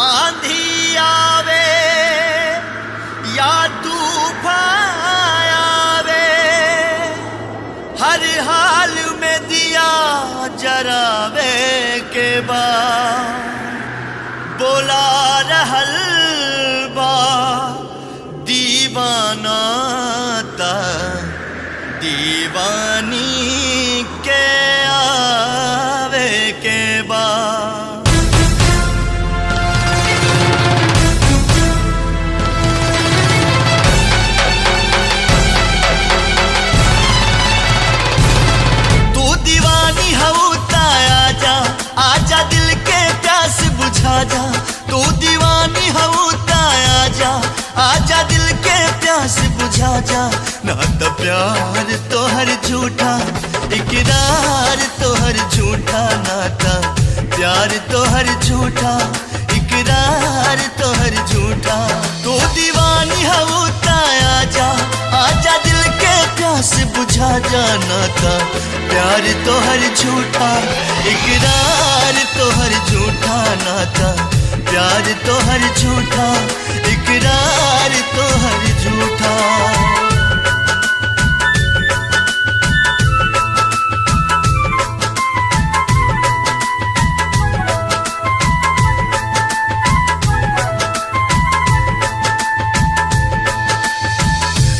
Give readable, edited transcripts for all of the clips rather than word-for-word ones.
आंधी आवे या तूफान आवे, हर हाल में दिया जरावे के बाद बोला रहल बा दीवाना ता दीवानी के आवे के बाद। आजा दिल के प्यास बुझा जा, तू दीवानी हो आजा, आजा दिल के प्यास बुझा जा। ना तो प्यार तो हर झूठा, इकरार तो हर झूठा, नाता प्यार तो हर झूठा, इकरार तो हर झूठा। तू दीवानी हो आजा, आजा दिल के प्यास बुझा जा। नाता प्यार तो हर झूठा, इकरार तो हर झूठा, नाता प्यार तो हर झूठा, इकरार तो हर झूठा।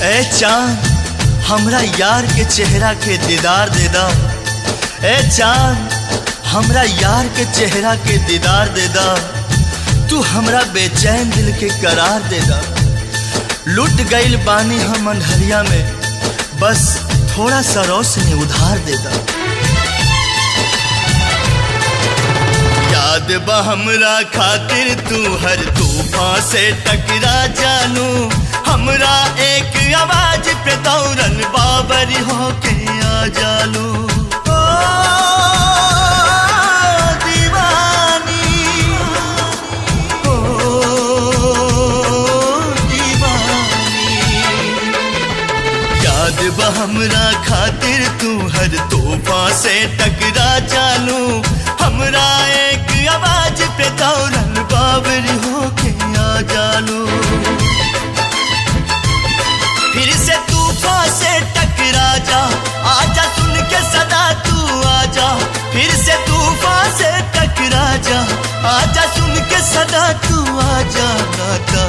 ए चांद हमरा यार के चेहरा के दीदार दे दा, ए चांद हमरा यार के चेहरा के दीदार दे दा। तू हमरा बेचैन दिल के करार दे दा। लुट गईल बानी हम अंधरिया में, बस थोड़ा सा रोशनी उधार दे दा। याद बा हमरा खातिर तू हर तूफान से टकरा जानू, हमरा एक आवाज पे दौड़न बाबर होके आ जालू। ओ दीवानी, ओ दीवानी, याद बा हमरा खातिर तू हर तूफान से टकरा जानू, हमरा एक आवाज पे दौड़न बाबर होके आ जालू। फिर से तूफान से टकरा जा, आजा सुन के सदा तू आजा। फिर से तूफान से टकरा जा, आजा सुन के सदा तू आजा। नाता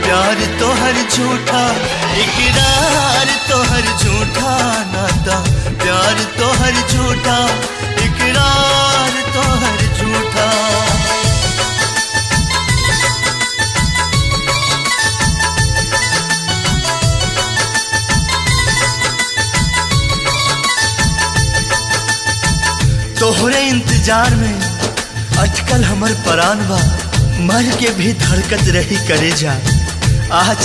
प्यार तो हर झूठा, इकरार तो हर झूठा, नाता प्यार तो हर झूठा, इकरार तो हर झूठा। तोहरे इंतजार में अटकल हमर परान बा, मर के भी धड़कत रही करे जा। आज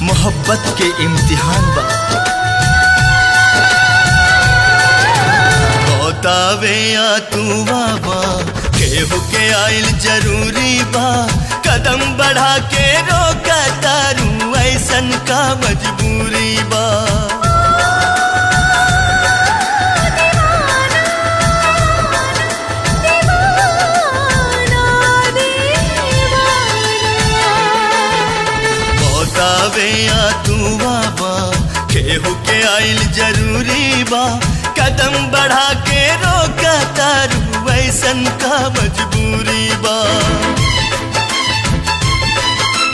मोहब्बत के इम्तिहान बा। बतावे या तू बाबा, केहू के आइल जरूरी बा। कदम बढ़ा के रोका तारू, ऐसन का मजबूरी बा। या तू बाबा, केहू के आइल जरूरी बा। कदम बढ़ा के रोका तारू, ऐसन का मजबूरी बा।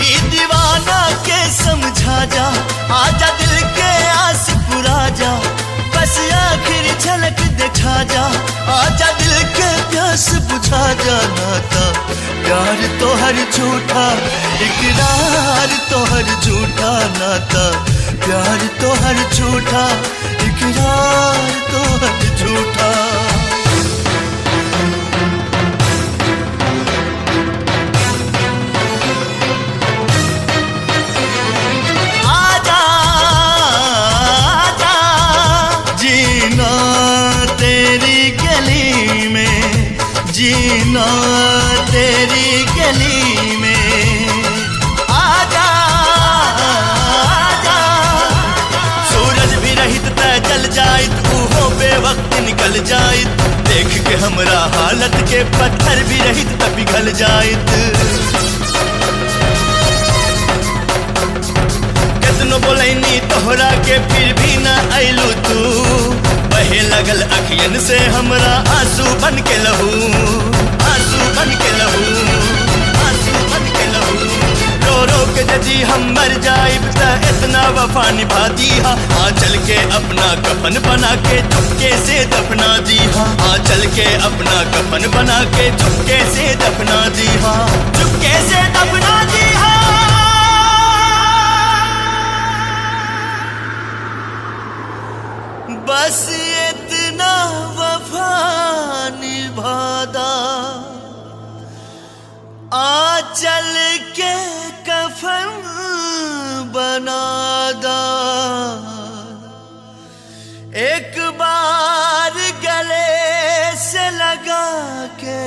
ई दीवाना के समझा जा, आजा दिल के आस पुरा जा। बस आखिर झलक दिखा जा, आजा दिल के प्यास बुझा जा। नाता प्यार तो हर झूठा, इकरार तो हर झूठा, नाता प्यार तो हर झूठा, इकरार तो हर झूठा। आजा आजा जीना तेरी गली में, जीना तेरी गली में। आजा आजा, सूरज भी रहित तय जल जाइत, वो बेवक्त निकल जाइत। देख के हमरा हालत के पत्थर भी रहित त पिघल जाइत। केतनो बोलैनी तोहरा के फिर भी ना आइलू तू। बहे लगल अखियन से हमरा आंसू बन के लहू, आंसू बन के लहू, आंसू बन के लहू। रो रो के जजी हम मर जाइब त इतना वफा निभा दीहा। चल के अपना कफन बना के चुपके से दफना दीहा। चल के अपना कफन बना के चुपके से दफना दीहा, चुपके से दफना दीहा। बस इतना वफा निभादा, चल के कफन बनादा। एक बार गले से लगा के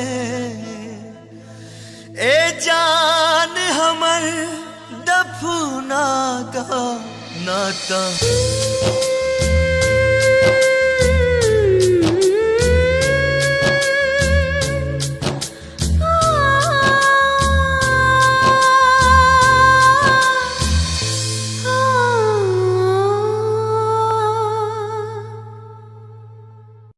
ए जान हमर दफना दा नाता।